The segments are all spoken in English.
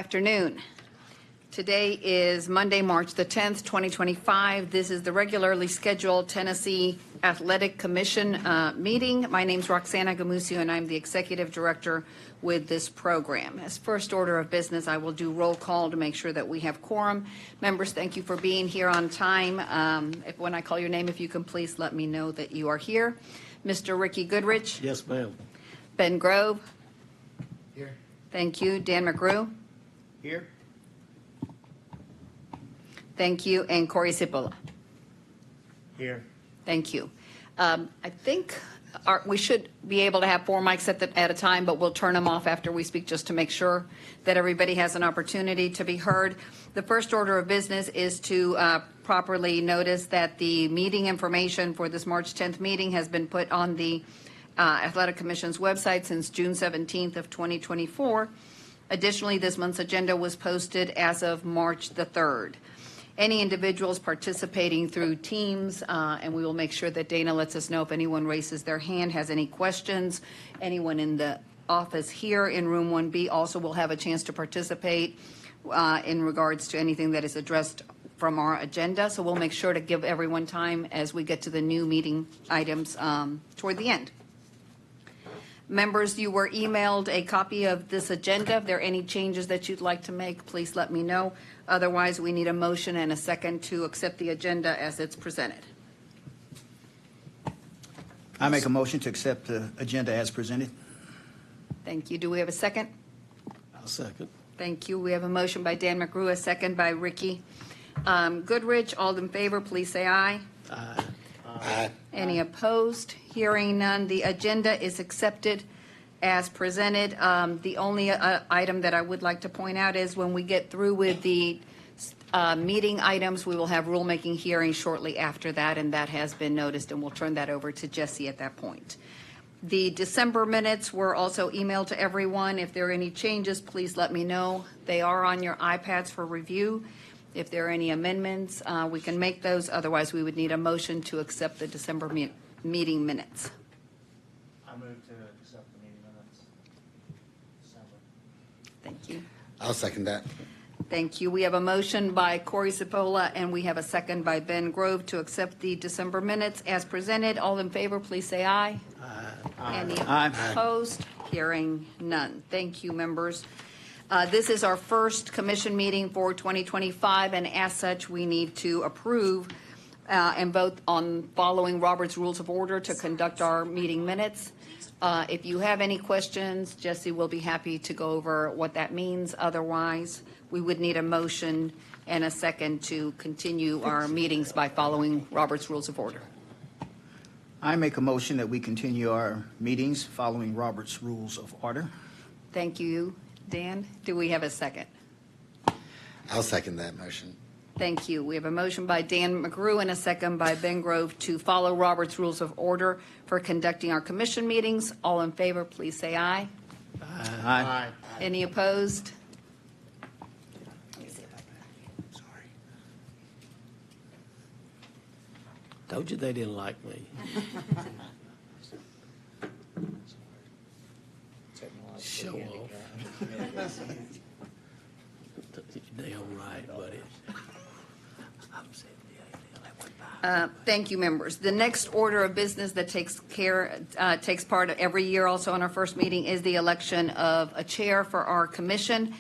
afternoon. Today is Monday, March the 10th, 2025. This is the regularly scheduled Tennessee Athletic Commission meeting. My name is Roxana Gamusio, and I'm the Executive Director with this program. As first order of business, I will do roll call to make sure that we have quorum. Members, thank you for being here on time. When I call your name, if you can please let me know that you are here. Mr. Ricky Goodrich. Yes, ma'am. Ben Grove. Here. Thank you. Dan McGrew. Here. Thank you. And Corey Cipolla. Here. Thank you. I think we should be able to have 4 mics at a time, but we'll turn them off after we speak just to make sure that everybody has an opportunity to be heard. The first order of business is to properly notice that the meeting information for this March 10th meeting has been put on the Athletic Commission's website since June 17th of 2024. Additionally, this month's agenda was posted as of March the 3rd. Any individuals participating through Teams, and we will make sure that Dana lets us know if anyone raises their hand, has any questions. Anyone in the office here in room 1B also will have a chance to participate in regards to anything that is addressed from our agenda. So we'll make sure to give everyone time as we get to the new meeting items toward the end. Members, you were emailed a copy of this agenda. If there are any changes that you'd like to make, please let me know. Otherwise, we need a motion and a second to accept the agenda as it's presented. I make a motion to accept the agenda as presented. Thank you. Do we have a second? I'll second. Thank you. We have a motion by Dan McGrew, a second by Ricky Goodrich. All in favor, please say aye. Aye. Aye. Any opposed? Hearing none, the agenda is accepted as presented. The only item that I would like to point out is when we get through with the meeting items, we will have rulemaking hearings shortly after that, and that has been noticed, and we'll turn that over to Jesse at that point. The December minutes were also emailed to everyone. If there are any changes, please let me know. They are on your iPads for review. If there are any amendments, we can make those. Otherwise, we would need a motion to accept the December meeting minutes. I move to accept the meeting minutes. December. Thank you. I'll second that. Thank you. We have a motion by Corey Cipolla, and we have a second by Ben Grove to accept the December minutes as presented. All in favor, please say aye. Aye. Any Aye. opposed? Hearing none. Thank you, members. This is our first commission meeting for 2025, and as such, we need to approve and vote on following Robert's Rules of Order to conduct our meeting minutes. If you have any questions, Jesse will be happy to go over what that means. Otherwise, we would need a motion and a second to continue our meetings by following Robert's Rules of Order. I make a motion that we continue our meetings following Robert's Rules of Order. Thank you, Dan. Do we have a second? I'll second that motion. Thank you. We have a motion by Dan McGrew and a second by Ben Grove to follow Robert's Rules of Order for conducting our commission meetings. All in favor, please say aye. Aye. Any opposed? Told you they didn't like me. Show off. Damn right, buddy. Thank you, members. The next order of business that takes part every year also on our first meeting is the election of a chair for our commission.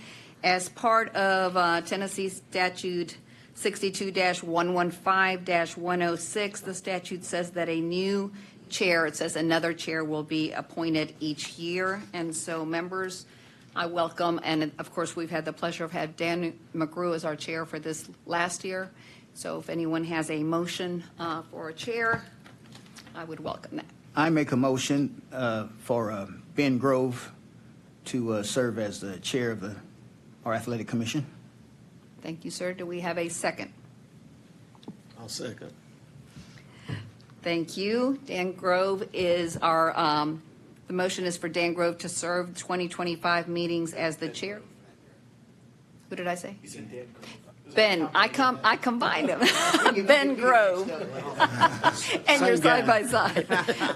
As part of Tennessee Statute 62-115-106, the statute says that a new chair, it says another chair will be appointed each year. And so, members, I welcome, and of course, we've had the pleasure of having Dan McGrew as our chair for this last year. So if anyone has a motion for a chair, I would welcome that. I make a motion for Ben Grove to serve as the chair of our athletic commission. Thank you, sir. Do we have a second? I'll second. Thank you. Dan Grove is our, the motion is for Dan Grove to serve 2025 meetings as the chair. Who did I say? Ben, I combined them. Ben Grove. And you're side by side.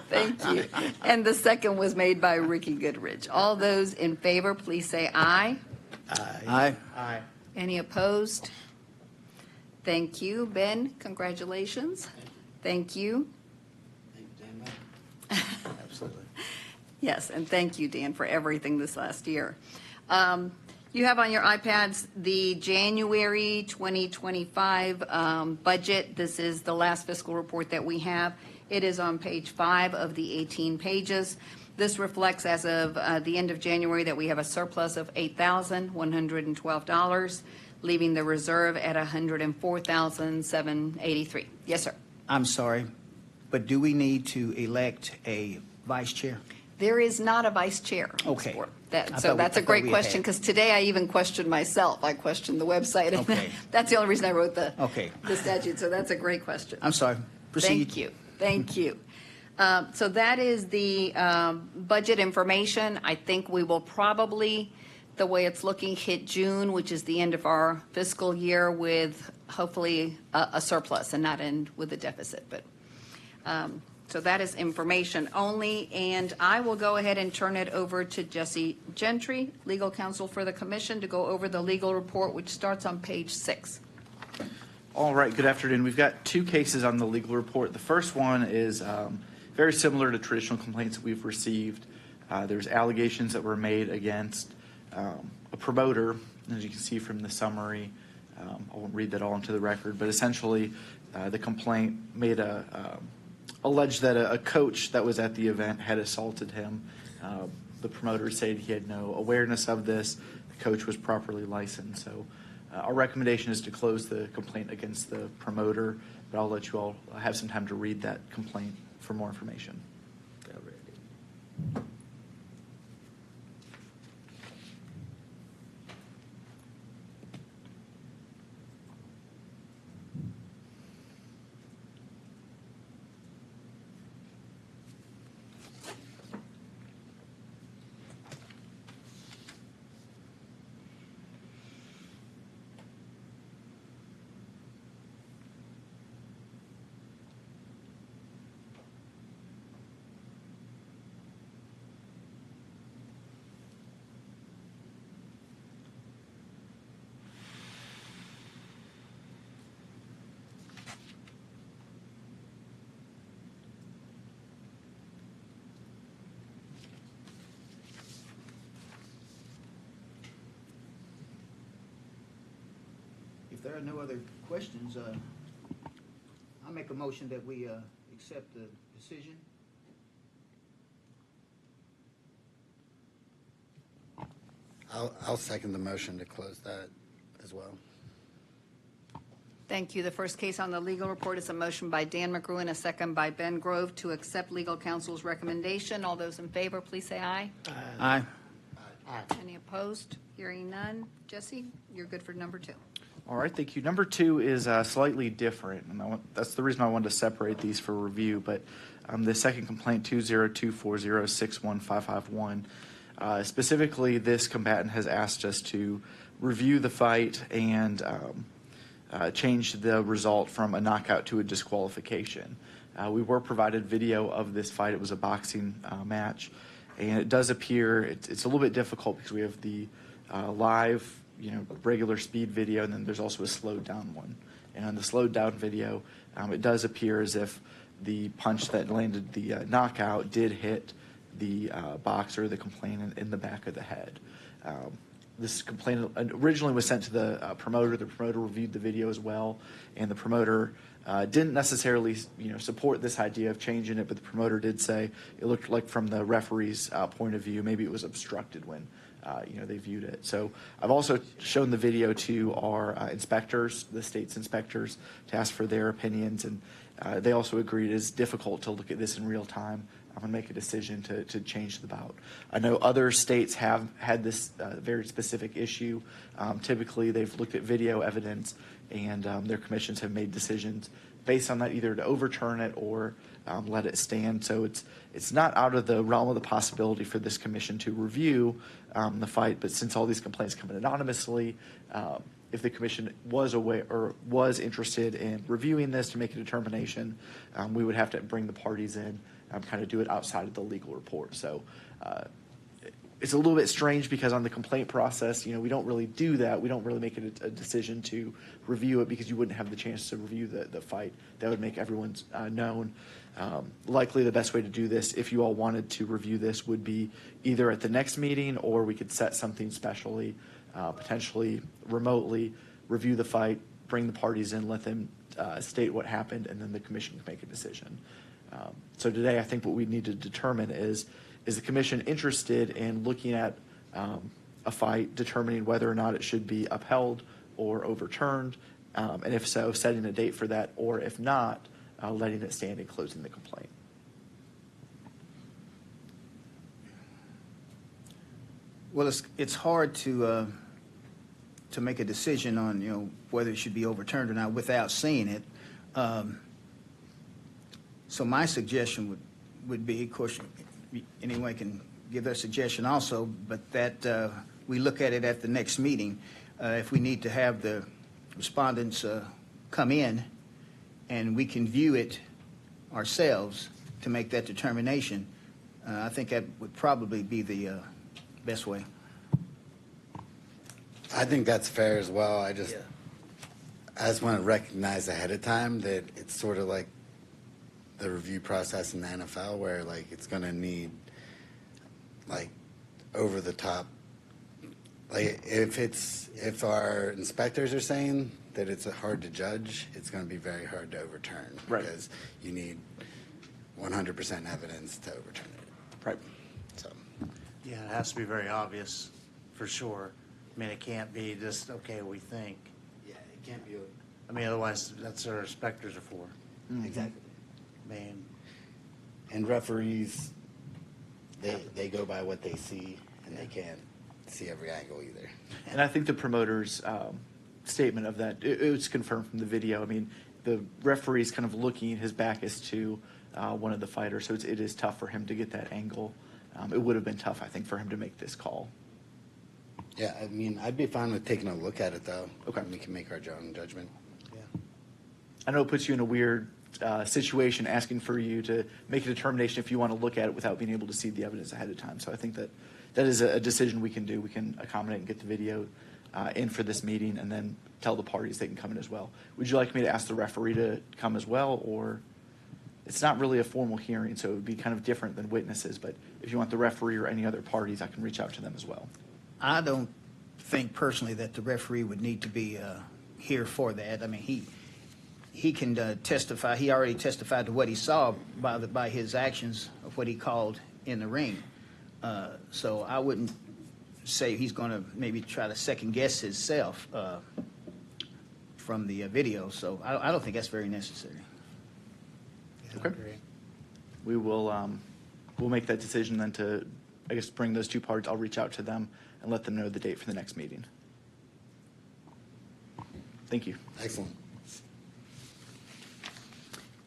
Thank you. And the second was made by Ricky Goodrich. All those in favor, please say aye. Aye. Aye. Any opposed? Thank you. Ben, congratulations. Thank you. Absolutely. Yes, and thank you, Dan, for everything this last year. You have on your iPads the January 2025 budget. This is the last fiscal report that we have. It is on page 5 of the 18 pages. This reflects as of the end of January that we have a surplus of $8,112, leaving the reserve at $104,783. Yes, sir. I'm sorry, but do we need to elect a vice chair? There is not a vice chair. Okay. So that's a great we question, had. because today I even questioned myself. I questioned the website. And Okay. That's the only reason I wrote the statute. So that's a great question. I'm sorry. Proceed. Thank you. Thank you. So that is the budget information. I think we will probably, the way it's looking, hit June, which is the end of our fiscal year, with hopefully a surplus and not end with a deficit. But so that is information only, and I will go ahead and turn it over to Jesse Gentry, legal counsel for the commission, to go over the legal report, which starts on page 6. All right, good afternoon. We've got 2 cases on the legal report. The first one is very similar to traditional complaints that we've received. There's allegations that were made against a promoter, as you can see from the summary. I won't read that all into the record, but essentially the complaint alleged that a coach that was at the event had assaulted him. The promoter said he had no awareness of this. The coach was properly licensed. So our recommendation is to close the complaint against the promoter, but I'll let you all have some time to read that complaint for more information. If there are no other questions, I'll make a motion that we accept the decision. I'll second the motion to close that as well. Thank you. The first case on the legal report is a motion by Dan McGrew, a second by Ben Grove, to accept legal counsel's recommendation. All those in favor, please say aye. Aye. Any opposed? Hearing none. Jesse, you're good for number 2. All right, thank you. Number 2 is slightly different, and that's the reason I wanted to separate these for review. But the second complaint, 20240615551, specifically, this combatant has asked us to review the fight and change the result from a knockout to a disqualification. We were provided video of this fight. It was a boxing match, and it does appear it's a little bit difficult because we have the live, regular speed video, and then there's also a slowed down one. And on the slowed down video, it does appear as if the punch that landed the knockout did hit the boxer, the complainant, in the back of the head. This complaint originally was sent to the promoter. The promoter reviewed the video as well, and the promoter didn't necessarily, support this idea of changing it, but the promoter did say it looked like, from the referee's point of view, maybe it was obstructed when they viewed it. So I've also shown the video to our inspectors, the state's inspectors, to ask for their opinions, and they also agreed it is difficult to look at this in real time and make a decision to change the bout. I know other states have had this very specific issue. Typically, they've looked at video evidence, and their commissions have made decisions based on that, either to overturn it or let it stand. So it's not out of the realm of the possibility for this commission to review the fight, but since all these complaints come in anonymously, if the commission was aware or was interested in reviewing this to make a determination, we would have to bring the parties in, kind of do it outside of the legal report. So it's a little bit strange because on the complaint process, we don't really do that. We don't really make it a decision to review it because you wouldn't have the chance to review the fight. That would make everyone known. Likely the best way to do this, if you all wanted to review this, would be either at the next meeting or we could set something specially, potentially remotely, review the fight, bring the parties in, let them state what happened, and then the commission can make a decision. So today, I think what we need to determine is the commission interested in looking at a fight, determining whether or not it should be upheld or overturned, and if so, setting a date for that, or if not, letting it stand and closing the complaint. Well, it's hard to make a decision on, whether it should be overturned or not without seeing it. So my suggestion would be, of course, anyone can give their suggestion also, but that we look at it at the next meeting. If we need to have the respondents come in and we can view it ourselves to make that determination, I think that would probably be the best way. I think that's fair as well. I just want to recognize ahead of time that it's sort of like the review process in the NFL where like it's going to need like over the top. Like if our inspectors are saying that it's hard to judge, it's going to be very hard to overturn. Right. Because you need 100% evidence to overturn it. Right. So. Yeah, it has to be very obvious, for sure. I mean, it can't be just, okay, we think. Yeah, it can't be. I mean, otherwise, that's what our inspectors are for. Exactly. I mean, And referees, they go by what they see, and they can't see every angle either. And I think the promoter's statement of that, it was confirmed from the video. I mean, the referee's kind of looking, his back is to one of the fighters, so it is tough for him to get that angle. It would have been tough, I think, for him to make this call. Yeah, I mean, I'd be fine with taking a look at it, though. Okay. And we can make our own judgment. yeah. I know it puts you in a weird situation asking for you to make a determination if you want to look at it without being able to see the evidence ahead of time. So I think that is a decision we can do. We can accommodate and get the video in for this meeting and then tell the parties they can come in as well. Would you like me to ask the referee to come as well, or it's not really a formal hearing, so it would be kind of different than witnesses, but if you want the referee or any other parties, I can reach out to them as well. I don't think personally that the referee would need to be here for that. I mean, he can testify. He already testified to what he saw by his actions of what he called in the ring. So I wouldn't say he's going to maybe try to second guess himself from the video. So I don't think that's very necessary. Yeah, Okay. I agree. We will we'll make that decision then to, I guess, bring those two parties. I'll reach out to them and let them know the date for the next meeting. Thank you. Excellent.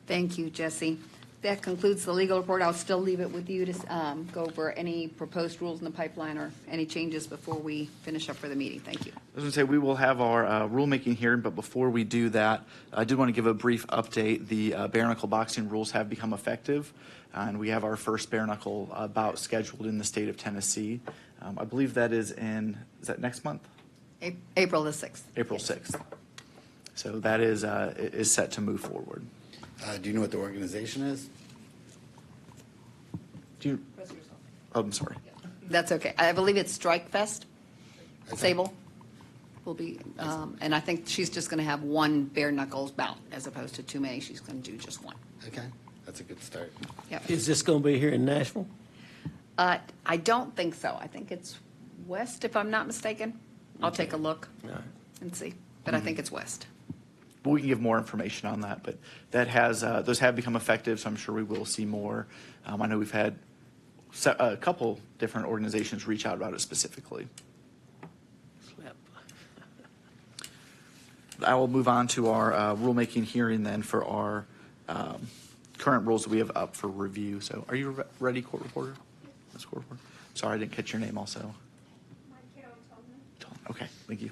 Thank you, Jesse. That concludes the legal report. I'll still leave it with you to go over any proposed rules in the pipeline or any changes before we finish up for the meeting. Thank you. I was going to say we will have our rulemaking hearing, but before we do that, I did want to give a brief update. The bare knuckle boxing rules have become effective, and we have our first bare knuckle bout scheduled in the state of Tennessee. I believe that is next month? April the 6th. April 6th. So that is set to move forward. Do you know what the organization is? Do you? Oh, I'm sorry. That's okay. I believe it's Strike Fest. Okay. Sable will be, and I think she's just going to have one bare knuckles bout as opposed to too many. She's going to do just one. Okay, that's a good start. Yep. Is this going to be here in Nashville? I don't think so. I think it's west, if I'm not mistaken. I'll take a look All right. and see, but I think it's west. But we can give more information on that. But that has those have become effective, so I'm sure we will see more. I know we've had a couple different organizations reach out about it specifically. Slap. I will move on to our rulemaking hearing then for our current rules that we have up for review. So are you ready, court reporter? Ms. Court reporter? Sorry, I didn't catch your name also. Okay, thank you.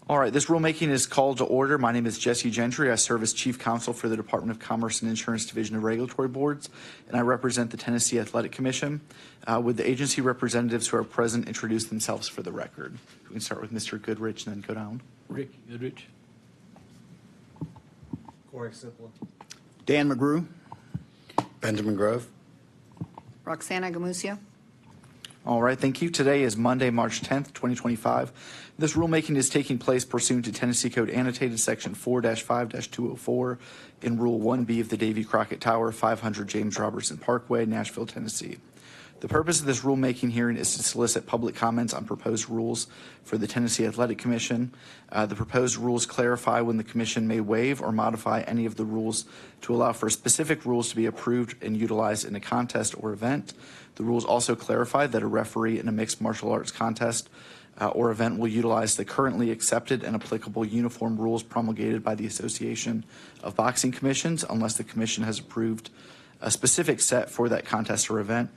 All right, this rulemaking is called to order. My name is Jesse Gentry. I serve as Chief Counsel for the Department of Commerce and Insurance Division of Regulatory Boards, and I represent the Tennessee Athletic Commission. Would the agency representatives who are present introduce themselves for the record? We can start with Mr. Goodrich and then go down. Rick Goodrich. Corey Simplin. Dan McGrew. Benjamin Grove. Roxana Gamusio. All right, thank you. Today is Monday, March 10th, 2025. This rulemaking is taking place pursuant to Tennessee Code Annotated Section 4-5-204 in Rule 1B of the Davy Crockett Tower, 500 James Robertson Parkway, Nashville, Tennessee. The purpose of this rulemaking hearing is to solicit public comments on proposed rules for the Tennessee Athletic Commission. The proposed rules clarify when the Commission may waive or modify any of the rules to allow for specific rules to be approved and utilized in a contest or event. The rules also clarify that a referee in a mixed martial arts contest or event will utilize the currently accepted and applicable uniform rules promulgated by the Association of Boxing Commissions unless the Commission has approved a specific set for that contest or event.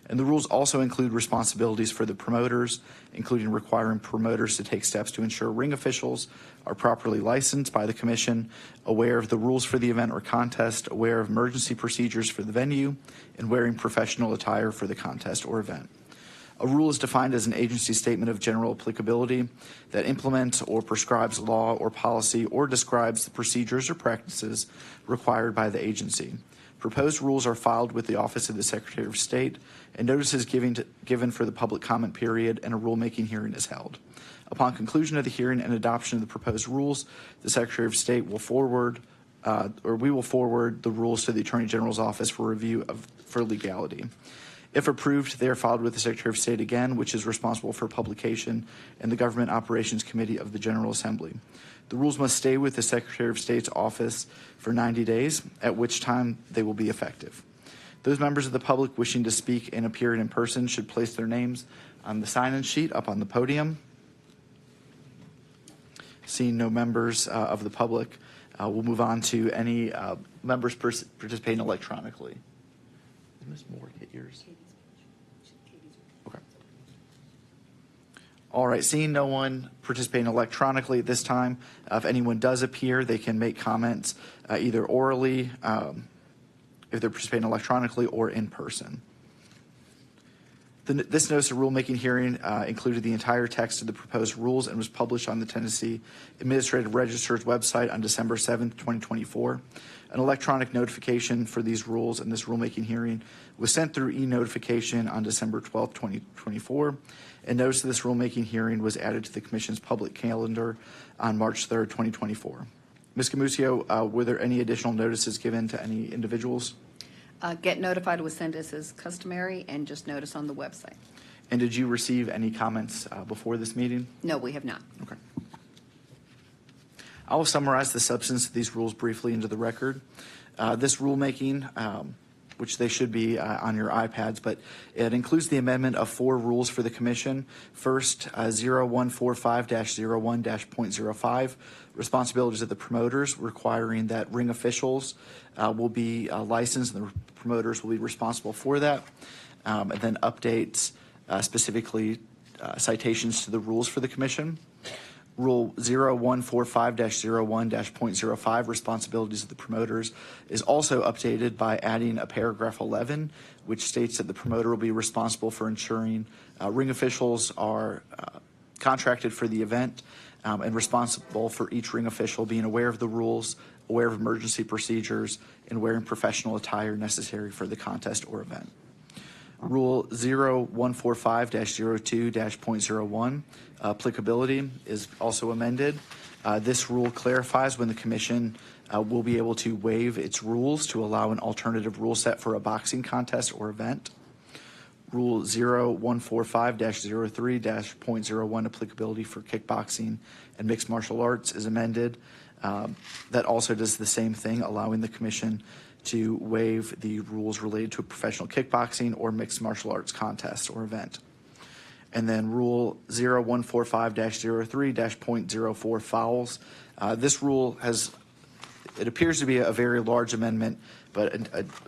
And the rules also include responsibilities for the promoters, including requiring promoters to take steps to ensure ring officials are properly licensed by the Commission, aware of the rules for the event or contest, aware of emergency procedures for the venue, and wearing professional attire for the contest or event. A rule is defined as an agency statement of general applicability that implements or prescribes law or policy or describes the procedures or practices required by the agency. Proposed rules are filed with the Office of the Secretary of State, and notices given for the public comment period, and a rulemaking hearing is held. Upon conclusion of the hearing and adoption of the proposed rules, the Secretary of State will forward the rules to the Attorney General's office for review for legality. If approved, they are filed with the Secretary of State again, which is responsible for publication in the Government Operations Committee of the General Assembly. The rules must stay with the Secretary of State's office for 90 days, at which time they will be effective. Those members of the public wishing to speak and appear in person should place their names on the sign-in sheet up on the podium. Seeing no members of the public, we'll move on to any members participating electronically. Did Ms. Moore get yours? Okay. All right, seeing no one participating electronically at this time, if anyone does appear, they can make comments either orally, if they're participating electronically, or in person. This notice of rulemaking hearing included the entire text of the proposed rules and was published on the Tennessee Administrative Register's website on December 7th, 2024. An electronic notification for these rules and this rulemaking hearing was sent through e-notification on December 12th, 2024, and notice of this rulemaking hearing was added to the Commission's public calendar on March 3rd, 2024. Ms. Gamusio, were there any additional notices given to any individuals? Get notified was sent as customary, and just notice on the website. And did you receive any comments before this meeting? No, we have not. Okay. I will summarize the substance of these rules briefly into the record. This rulemaking, which they should be on your iPads, but it includes the amendment of 4 rules for the Commission. First, 0145-01-.05, responsibilities of the promoters, requiring that ring officials will be licensed and the promoters will be responsible for that. And then updates, specifically citations to the rules for the Commission. Rule 0145-01-.05, responsibilities of the promoters, is also updated by adding a paragraph 11, which states that the promoter will be responsible for ensuring ring officials are contracted for the event and responsible for each ring official being aware of the rules, aware of emergency procedures, and wearing professional attire necessary for the contest or event. Rule 0145-02-.01, applicability, is also amended. This rule clarifies when the Commission will be able to waive its rules to allow an alternative rule set for a boxing contest or event. Rule 0145-03-.01, applicability for kickboxing and mixed martial arts, is amended. That also does the same thing, allowing the Commission to waive the rules related to a professional kickboxing or mixed martial arts contest or event. And then Rule 0145-03-.04, fouls. This rule It appears to be a very large amendment, but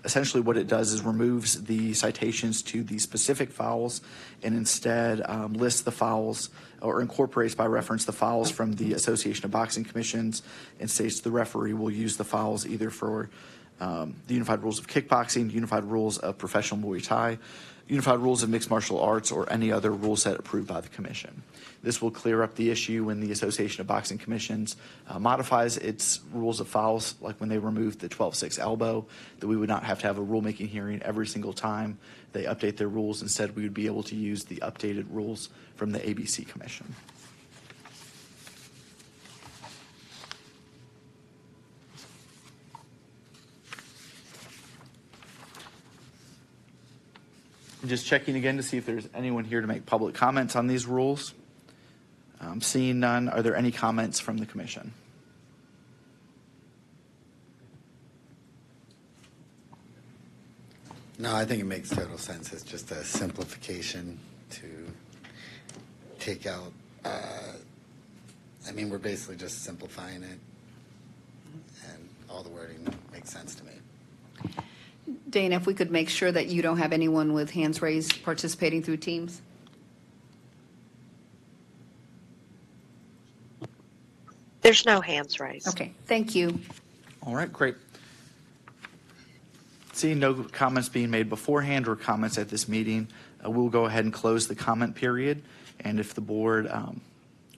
essentially what it does is removes the citations to the specific fouls and instead lists the fouls or incorporates by reference the fouls from the Association of Boxing Commissions and states the referee will use the fouls either for the Unified Rules of Kickboxing, Unified Rules of Professional Muay Thai, Unified Rules of Mixed Martial Arts, or any other rule set approved by the Commission. This will clear up the issue when the Association of Boxing Commissions modifies its rules of fouls, like when they removed the 12-6 elbow, that we would not have to have a rulemaking hearing every single time they update their rules. Instead, we would be able to use the updated rules from the ABC Commission. I'm just checking again to see if there's anyone here to make public comments on these rules. Seeing none, are there any comments from the Commission? No, I think it makes total sense. It's just a simplification to take out, I mean, we're basically just simplifying it, and all the wording makes sense to me. Dana, if we could make sure that you don't have anyone with hands raised participating through Teams? There's no hands raised. Okay, thank you. All right, great. Seeing no comments being made beforehand or comments at this meeting, we'll go ahead and close the comment period. And if the board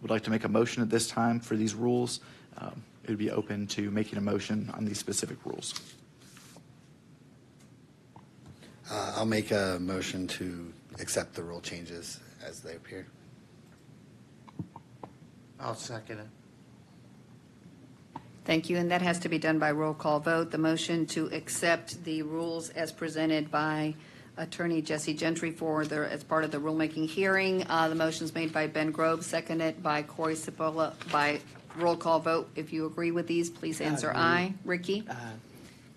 would like to make a motion at this time for these rules, it would be open to making a motion on these specific rules. I'll make a motion to accept the rule changes as they appear. I'll second it. Thank you, and that has to be done by roll call vote. The motion to accept the rules as presented by Attorney Jesse Gentry as part of the rulemaking hearing. The motion's made by Ben Grove, seconded by Corey Cipolla. By roll call vote, if you agree with these, please answer aye. Ricky? Aye.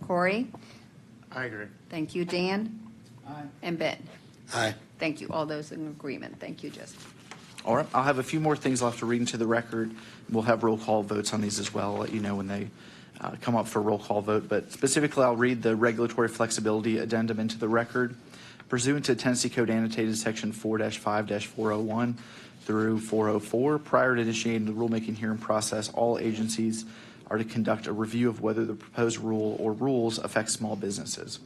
Corey? I agree. Thank you, Dan? Aye. And Ben? Aye. Thank you. All those in agreement. Thank you, Jesse. All right, I'll have a few more things I'll have to read into the record. We'll have roll call votes on these as well. I'll let you know when they come up for roll call vote. But specifically, I'll read the regulatory flexibility addendum into the record. Pursuant to Tennessee Code Annotated Section 4-5-401 through 404, prior to initiating the rulemaking hearing process, all agencies are to conduct a review of whether the proposed rule or rules affect small businesses.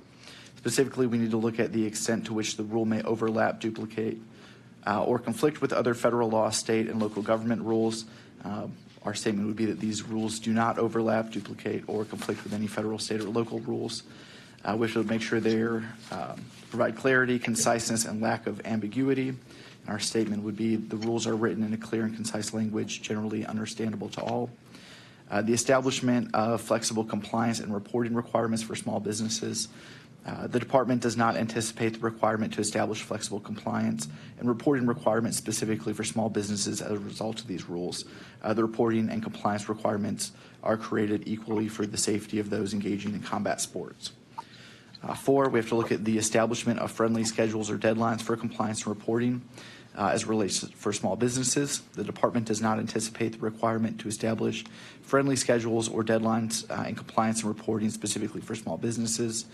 Specifically, we need to look at the extent to which the rule may overlap, duplicate, or conflict with other federal law, state, and local government rules. Our statement would be that these rules do not overlap, duplicate, or conflict with any federal, state, or local rules. We should make sure they provide clarity, conciseness, and lack of ambiguity. And our statement would be the rules are written in a clear and concise language, generally understandable to all. The establishment of flexible compliance and reporting requirements for small businesses. The department does not anticipate the requirement to establish flexible compliance and reporting requirements specifically for small businesses as a result of these rules. The reporting and compliance requirements are created equally for the safety of those engaging in combat sports. 4, we have to look at the establishment of friendly schedules or deadlines for compliance and reporting as it relates for small businesses. The department does not anticipate the requirement to establish friendly schedules or deadlines in compliance and reporting specifically for small businesses.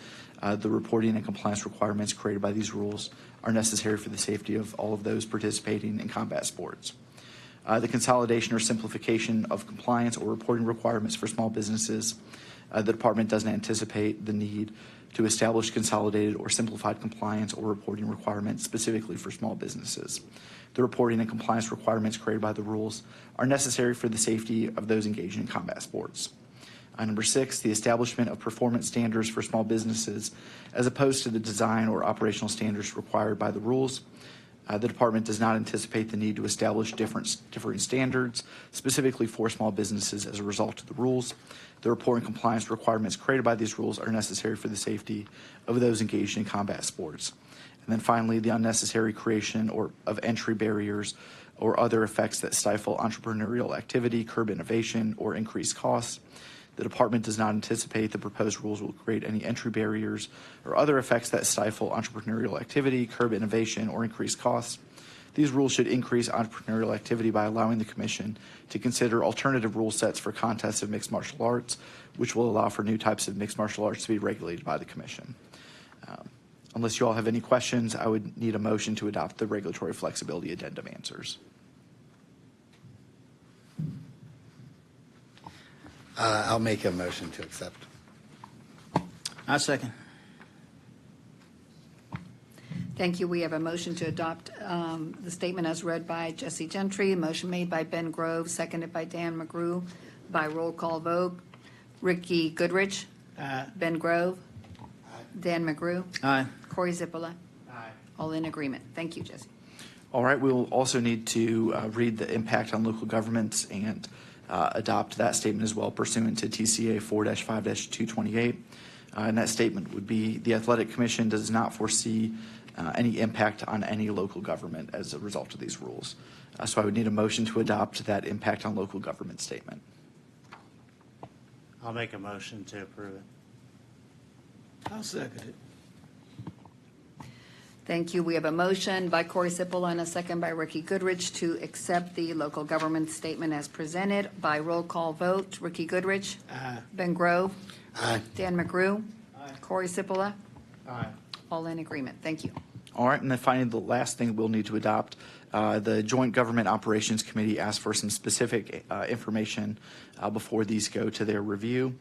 The reporting and compliance requirements created by these rules are necessary for the safety of all of those participating in combat sports. The consolidation or simplification of compliance or reporting requirements for small businesses. The department doesn't anticipate the need to establish consolidated or simplified compliance or reporting requirements specifically for small businesses. The reporting and compliance requirements created by the rules are necessary for the safety of those engaging in combat sports. Number 6, the establishment of performance standards for small businesses as opposed to the design or operational standards required by the rules. The department does not anticipate the need to establish different standards specifically for small businesses as a result of the rules. The reporting compliance requirements created by these rules are necessary for the safety of those engaged in combat sports. And then finally, the unnecessary creation of entry barriers or other effects that stifle entrepreneurial activity, curb innovation, or increase costs. The department does not anticipate the proposed rules will create any entry barriers or other effects that stifle entrepreneurial activity, curb innovation, or increase costs. These rules should increase entrepreneurial activity by allowing the Commission to consider alternative rule sets for contests of mixed martial arts, which will allow for new types of mixed martial arts to be regulated by the Commission. Unless you all have any questions, I would need a motion to adopt the regulatory flexibility addendum answers. I'll make a motion to accept. I second. Thank you. We have a motion to adopt the statement as read by Jesse Gentry, a motion made by Ben Grove, seconded by Dan McGrew, by roll call vote. Ricky Goodrich. Ben Grove. Dan McGrew. Aye. Corey Zippola. All in agreement. Thank you, Jesse. All right, we will also need to read the impact on local governments and adopt that statement as well pursuant to TCA 4-5-228. And that statement would be, the Athletic Commission does not foresee any impact on any local government as a result of these rules. So I would need a motion to adopt that impact on local government statement. I'll make a motion to approve it. I'll second it. Thank you. We have a motion by Corey Zippola and a second by Ricky Goodrich to accept the local government statement as presented by roll call vote. Ricky Goodrich. Aye. Ben Grove. Aye. Dan McGrew. Corey Zippola. Aye. All in agreement. Thank you. All right, and then finally, the last thing we'll need to adopt, the Joint Government Operations Committee asked for some specific information before these go to their review.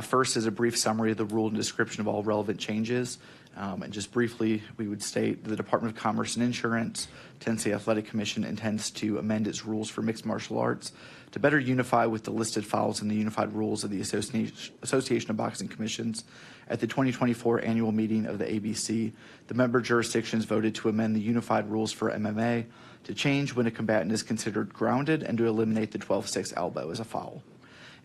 First is a brief summary of the rule and description of all relevant changes. And just briefly, we would state the Department of Commerce and Insurance, Tennessee Athletic Commission intends to amend its rules for mixed martial arts to better unify with the listed files in the unified rules of the Association of Boxing Commissions. At the 2024 annual meeting of the ABC, the member jurisdictions voted to amend the unified rules for MMA to change when a combatant is considered grounded and to eliminate the 12-6 elbow as a foul.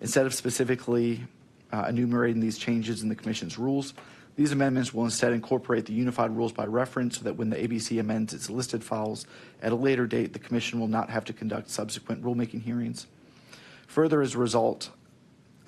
Instead of specifically enumerating these changes in the Commission's rules, these amendments will instead incorporate the unified rules by reference so that when the ABC amends its listed files at a later date, the Commission will not have to conduct subsequent rulemaking hearings. Further, as a result,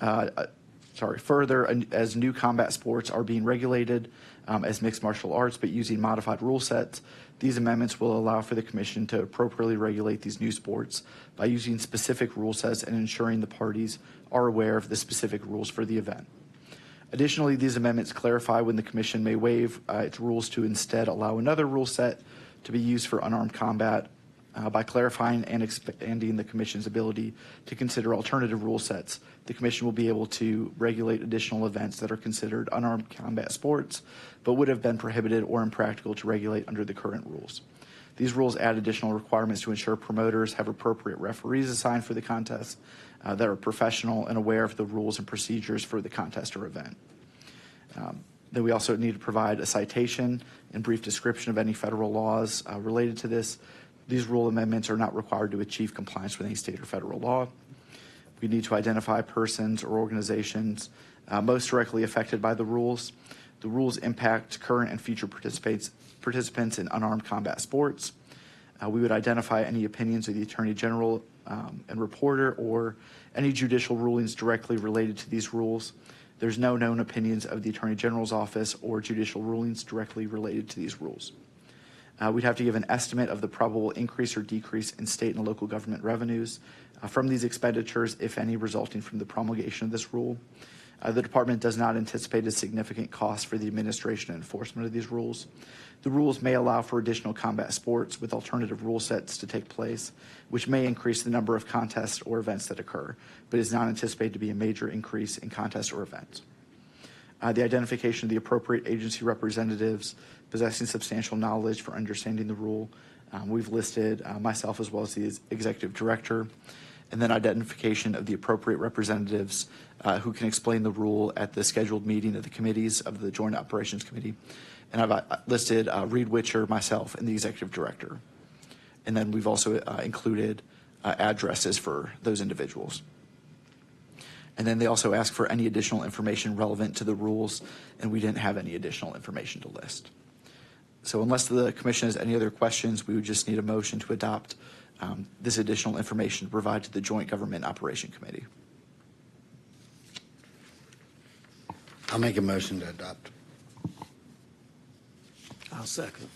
as new combat sports are being regulated as mixed martial arts but using modified rule sets, these amendments will allow for the Commission to appropriately regulate these new sports by using specific rule sets and ensuring the parties are aware of the specific rules for the event. Additionally, these amendments clarify when the Commission may waive its rules to instead allow another rule set to be used for unarmed combat by clarifying and expanding the Commission's ability to consider alternative rule sets. The Commission will be able to regulate additional events that are considered unarmed combat sports, but would have been prohibited or impractical to regulate under the current rules. These rules add additional requirements to ensure promoters have appropriate referees assigned for the contest that are professional and aware of the rules and procedures for the contest or event. Then we also need to provide a citation and brief description of any federal laws related to this. These rule amendments are not required to achieve compliance with any state or federal law. We need to identify persons or organizations most directly affected by the rules. The rules impact current and future participants in unarmed combat sports. We would identify any opinions of the Attorney General and reporter or any judicial rulings directly related to these rules. There's no known opinions of the Attorney General's office or judicial rulings directly related to these rules. We'd have to give an estimate of the probable increase or decrease in state and local government revenues from these expenditures, if any, resulting from the promulgation of this rule. The department does not anticipate a significant cost for the administration and enforcement of these rules. The rules may allow for additional combat sports with alternative rule sets to take place, which may increase the number of contests or events that occur, but is not anticipated to be a major increase in contests or events. The identification of the appropriate agency representatives possessing substantial knowledge for understanding the rule. We've listed myself as well as the executive director, and then identification of the appropriate representatives who can explain the rule at the scheduled meeting of the committees of the Joint Operations Committee. And I've listed Reed Witcher, myself, and the executive director. And then we've also included addresses for those individuals. And then they also ask for any additional information relevant to the rules, and we didn't have any additional information to list. So unless the commission has any other questions, we would just need a motion to adopt this additional information to provide to the Joint Government Operation Committee. I'll make a motion to adopt. I'll second.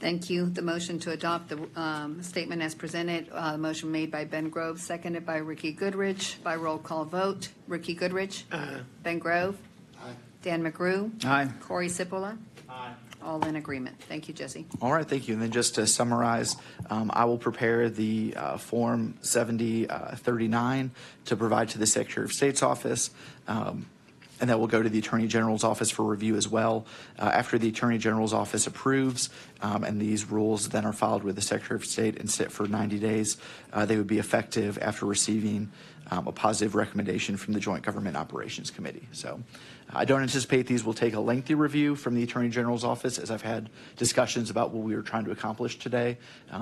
Thank you. The motion to adopt the statement as presented, motion made by Ben Grove, seconded by Ricky Goodrich, by roll call vote. Ricky Goodrich? Aye. Ben Grove? Dan McGrew? Aye. Corey Sipola? All in agreement. Thank you, Jesse. All right, thank you. And then just to summarize, I will prepare the Form 7039 to provide to the Secretary of State's office, and that will go to the Attorney General's office for review as well. After the Attorney General's office approves, and these rules then are filed with the Secretary of State and sit for 90 days, they would be effective after receiving a positive recommendation from the Joint Government Operations Committee. So I don't anticipate these will take a lengthy review from the Attorney General's office, as I've had discussions about what we were trying to accomplish today.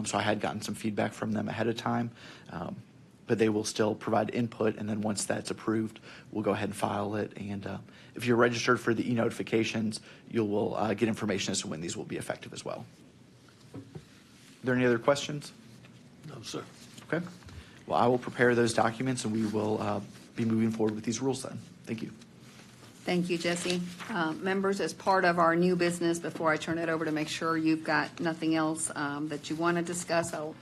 So I had gotten some feedback from them ahead of time. But they will still provide input, and then once that's approved, we'll go ahead and file it. And if you're registered for the e-notifications, you will get information as to when these will be effective as well. Are there any other questions? No, sir. Okay. Well, I will prepare those documents, and we will be moving forward with these rules then. Thank you. Thank you, Jesse. Members, as part of our new business, before I turn it over to make sure you've got nothing else that you want to discuss, I'll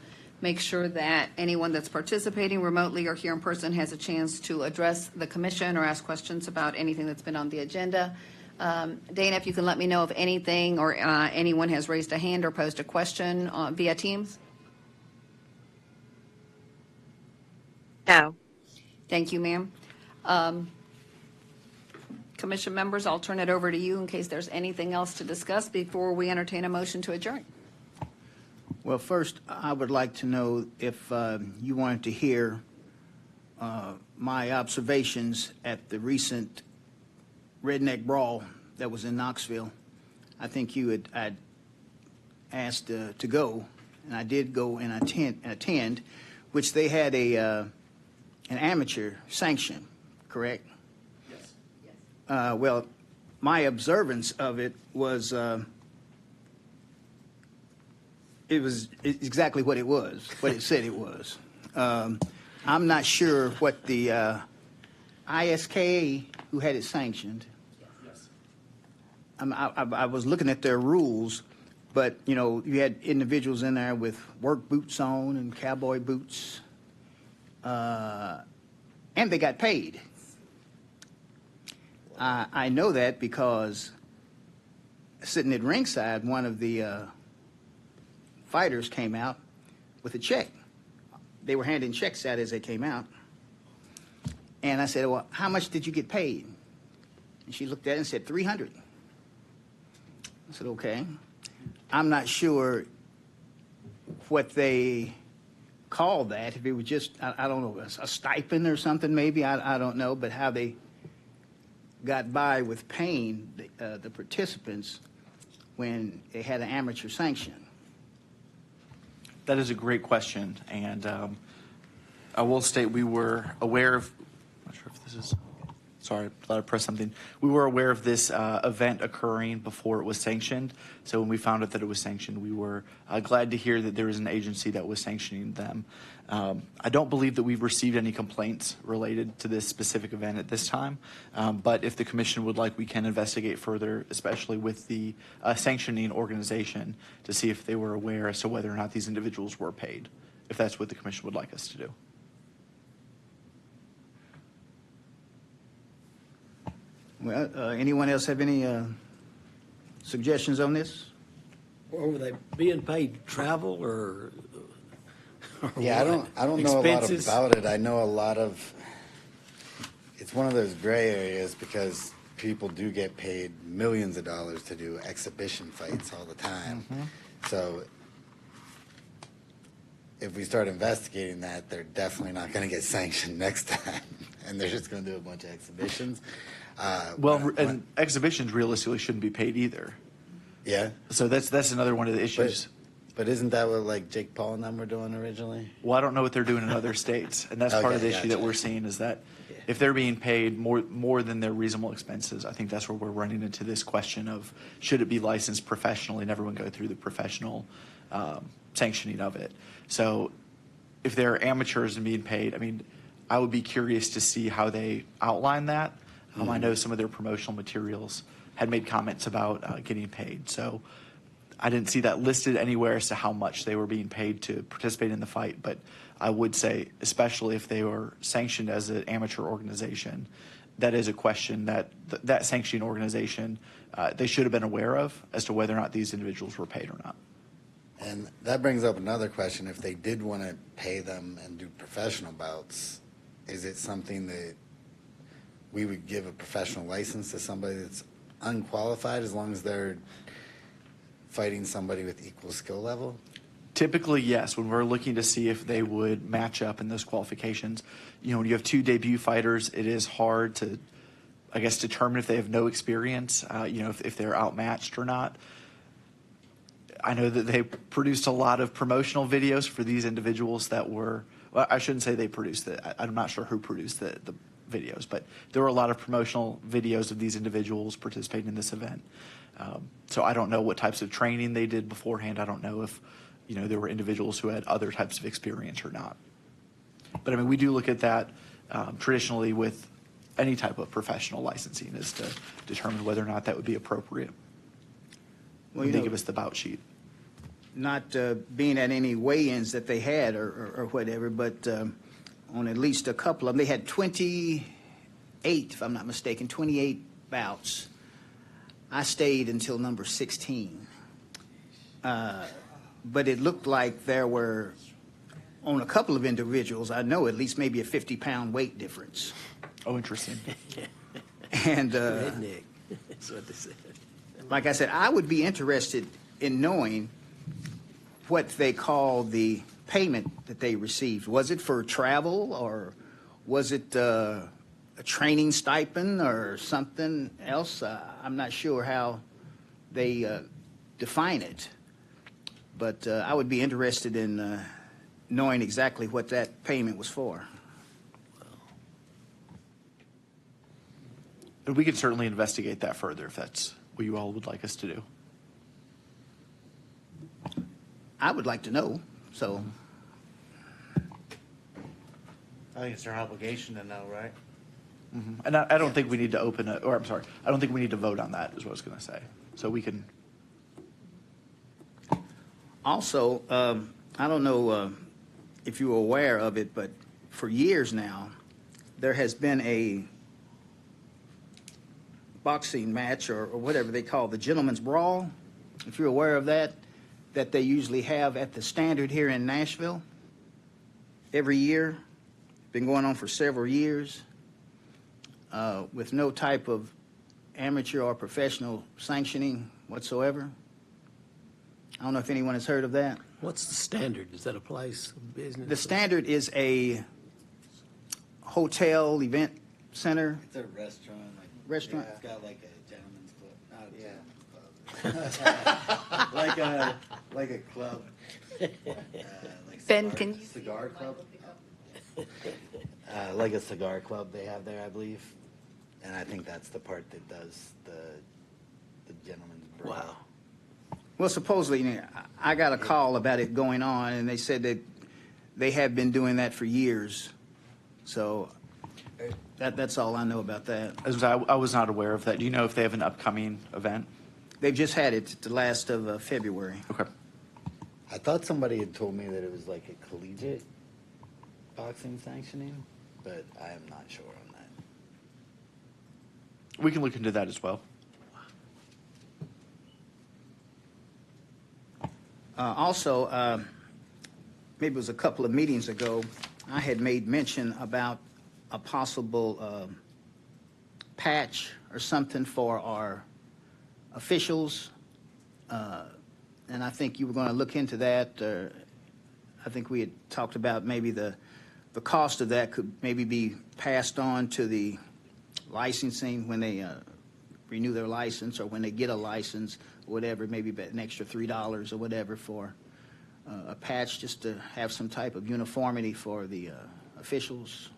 make sure that anyone that's participating remotely or here in person has a chance to address the commission or ask questions about anything that's been on the agenda. Dana, if you can let me know if anything or anyone has raised a hand or posed a question via Teams. No. Thank you, ma'am. Commission members, I'll turn it over to you in case there's anything else to discuss before we entertain a motion to adjourn. Well, first, I would like to know if you wanted to hear my observations at the recent redneck brawl that was in Knoxville. I think I'd asked to go, and I did go and attend, which they had an amateur sanction, correct? Yes. Well, my observance of it was exactly what it was, what it said it was. I'm not sure what the ISKA, who had it sanctioned. Yes. I was looking at their rules, but you know, you had individuals in there with work boots on and cowboy boots, and they got paid. I know that because sitting at ringside, one of the fighters came out with a check. They were handing checks out as they came out. And I said, well, how much did you get paid? And she looked at it and said, $300. I said, okay. I'm not sure what they call that. If it was just, I don't know, a stipend or something maybe, I don't know, but how they got by with paying the participants when they had an amateur sanction. That is a great question, and I will state we were aware of. I'm not sure if this is. Sorry, I thought I pressed something. We were aware of this event occurring before it was sanctioned. So when we found out that it was sanctioned, we were glad to hear that there was an agency that was sanctioning them. I don't believe that we've received any complaints related to this specific event at this time. But if the commission would like, we can investigate further, especially with the sanctioning organization, to see if they were aware as to whether or not these individuals were paid, if that's what the commission would like us to do. Well, anyone else have any suggestions on this? Or were they being paid travel or Yeah, what? I don't know Expenses? a lot about it. I know a lot of, it's one of those gray areas because people do get paid millions of dollars to do exhibition fights all the time. So if we start investigating that, they're definitely not going to get sanctioned next time. And they're just going to do a bunch of exhibitions. And exhibitions realistically shouldn't be paid either. Yeah. So that's another one of the issues. But isn't that what like Jake Paul and them were doing originally? Well, I don't know what they're doing in other states, and that's part Okay, of the issue that gotcha. we're seeing is that if they're being paid more than their reasonable expenses, I think that's where we're running into this question of should it be licensed professionally and everyone go through the professional sanctioning of it. So if they're amateurs and being paid, I mean, I would be curious to see how they outline that. I know some of their promotional materials had made comments about getting paid. So I didn't see that listed anywhere as to how much they were being paid to participate in the fight, but I would say, especially if they were sanctioned as an amateur organization, that is a question that that sanctioning organization, they should have been aware of as to whether or not these individuals were paid or not. And that brings up another question. If they did want to pay them and do professional bouts, is it something that we would give a professional license to somebody that's unqualified as long as they're fighting somebody with equal skill level? Typically, yes. When we're looking to see if they would match up in those qualifications, when you have two debut fighters, it is hard to, I guess, determine if they have no experience, if they're outmatched or not. I know that they produced a lot of promotional videos for these individuals that were, well, I shouldn't say they produced it. I'm not sure who produced the videos, but there were a lot of promotional videos of these individuals participating in this event. So I don't know what types of training they did beforehand. I don't know if, there were individuals who had other types of experience or not. But I mean, we do look at that traditionally with any type of professional licensing is to determine whether or not that would be appropriate. Well, When they give us the bout sheet. Not being at any weigh-ins that they had or whatever, but on at least a couple of them, they had 28, if I'm not mistaken, 28 bouts. I stayed until number 16. But it looked like there were, on a couple of individuals, I know at least maybe a 50-pound weight difference. Oh, interesting. And redneck. That's what they said. like I said, I would be interested in knowing what they call the payment that they received. Was it for travel, or was it a training stipend or something else? I'm not sure how they define it. But I would be interested in knowing exactly what that payment was for. And we can certainly investigate that further if that's what you all would like us to do. I would like to know, so. I think it's our obligation to know, right? And I don't think we need to open it, or I'm sorry, I don't think we need to vote on that is what I was going to say. So we can. Also, I don't know if you're aware of it, but for years now, there has been a boxing match or whatever they call the gentleman's brawl, if you're aware of that they usually have at the Standard here in Nashville every year. Been going on for several years with no type of amateur or professional sanctioning whatsoever. I don't know if anyone has heard of that. What's the Standard? Is that a place of business? The Standard is a hotel event center. It's a restaurant. Restaurant? It's got like a gentleman's club. Not a gentleman's club. like a club. Like Ben, cigar, can you- cigar club? Like a cigar club they have there, I believe. And I think that's the part that does the gentleman's brawl. Wow. Well, supposedly, I got a call about it going on, and they said that they have been doing that for years. So that's all I know about that. I was not aware of that. Do you know if they have an upcoming event? They've just had it the last of February. Okay. I thought somebody had told me that it was like a collegiate boxing sanctioning, but I am not sure on that. We can look into that as well. Also, maybe it was a couple of meetings ago, I had made mention about a possible patch or something for our officials, and I think you were going to look into that. I think we had talked about maybe the cost of that could maybe be passed on to the licensing when they renew their license, or when they get a license, whatever, maybe an extra $3 or whatever for a patch, just to have some type of uniformity for the officials.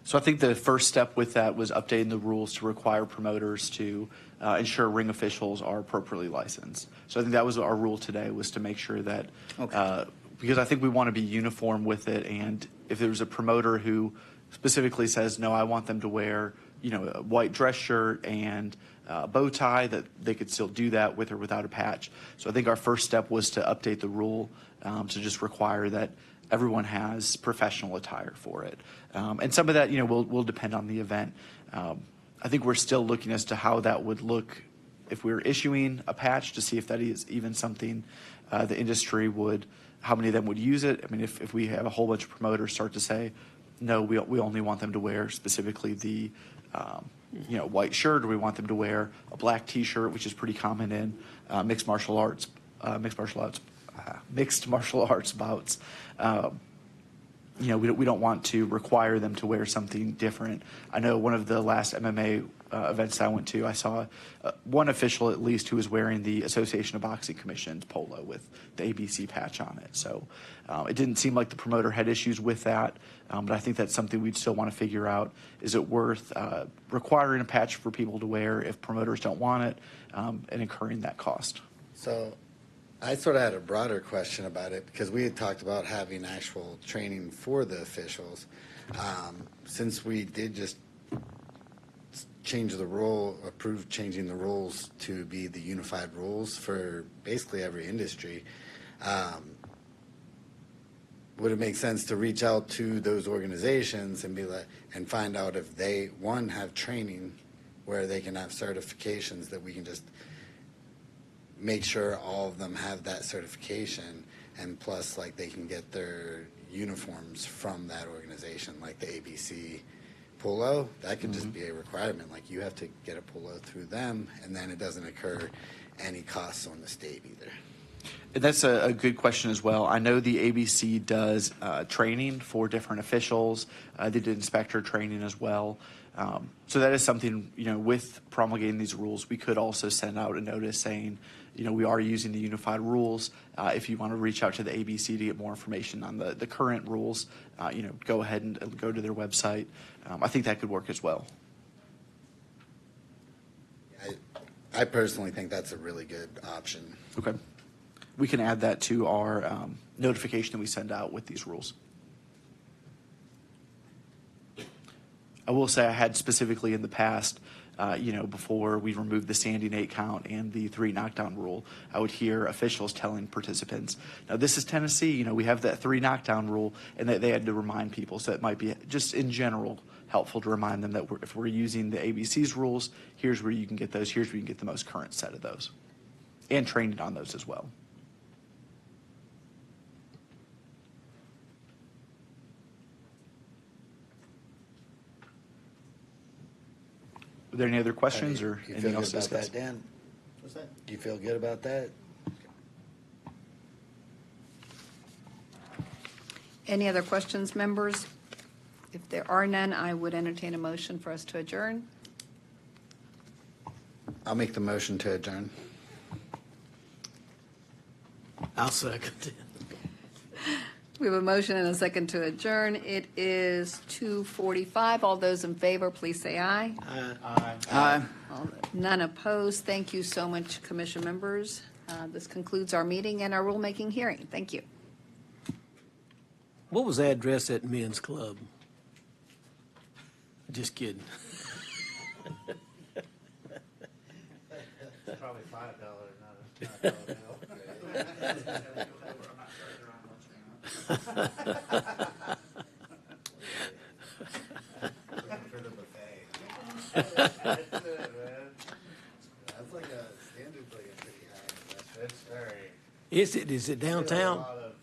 So I think the first step with that was updating the rules to require promoters to ensure ring officials are appropriately licensed. So I think that was our rule today, was to make sure that, Okay. because I think we want to be uniform with it, and if there's a promoter who specifically says, no, I want them to wear, a white dress shirt and a bow tie, that they could still do that with or without a patch. So I think our first step was to update the rule to just require that everyone has professional attire for it. And some of that, will depend on the event. I think we're still looking as to how that would look if we were issuing a patch, to see if that is even something the industry would, how many of them would use it. I mean, if we have a whole bunch of promoters start to say, no, we only want them to wear specifically the white shirt, or we want them to wear a black T-shirt, which is pretty common in mixed martial arts bouts. We don't want to require them to wear something different. I know one of the last MMA events I went to, I saw one official at least who was wearing the Association of Boxing Commission's polo with the ABC patch on it. So it didn't seem like the promoter had issues with that, but I think that's something we'd still want to figure out. Is it worth requiring a patch for people to wear if promoters don't want it, and incurring that cost? So I sort of had a broader question about it, because we had talked about having actual training for the officials. Since we did just approve changing the rules to be the unified rules for basically every industry, would it make sense to reach out to those organizations and and find out if they, one, have training where they can have certifications that we can just make sure all of them have that certification, and plus, like, they can get their uniforms from that organization, like the ABC polo. That could just be a requirement. Like, you have to get a polo through them, and then it doesn't incur any costs on the state either. And that's a good question as well. I know the ABC does training for different officials. They did inspector training as well. So that is something, with promulgating these rules, we could also send out a notice saying, we are using the unified rules. If you want to reach out to the ABC to get more information on the current rules, go ahead and go to their website. I think that could work as well. I personally think that's a really good option. Okay. We can add that to our notification that we send out with these rules. I will say I had specifically in the past, before we removed the standing 8 count and the 3 knockdown rule, I would hear officials telling participants, now this is Tennessee, we have that 3 knockdown rule, and that they had to remind people. So it might be just in general helpful to remind them that if we're using the ABC's rules, here's where you can get those, here's where you can get the most current set of those, and training on those as well. Are there any other questions or You anything feel else to good about discuss? that, Dan? What's that? Do you feel good about that? Any other questions, members? If there are none, I would entertain a motion for us to adjourn. I'll make the motion to adjourn. I'll second it. We have a motion and a second to adjourn. It is 2:45. All those in favor, please say aye. Aye. None opposed. Thank you so much, Commission members. This concludes our meeting and our rulemaking hearing. Thank you. What was the address at Men's Club? Just kidding. It's probably $5, not a dollar bill. For the buffet. That's like a standard, like a pretty high. It's very. Is it There's a downtown? lot of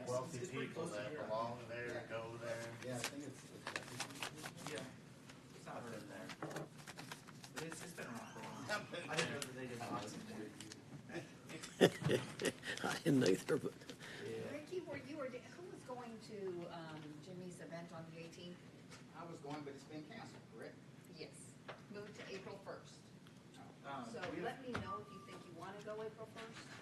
wealthy people that belong there, go there. Yeah, I think it's. Yeah, it's not really there. But it's been around for a while. I didn't know that they did not. I didn't either, but Ricky, who was going to Jimmy's event on the 18th? I was going, but it's been canceled, correct? Yes. Moved to April 1st. So We let me know if you think you want to go April 1st.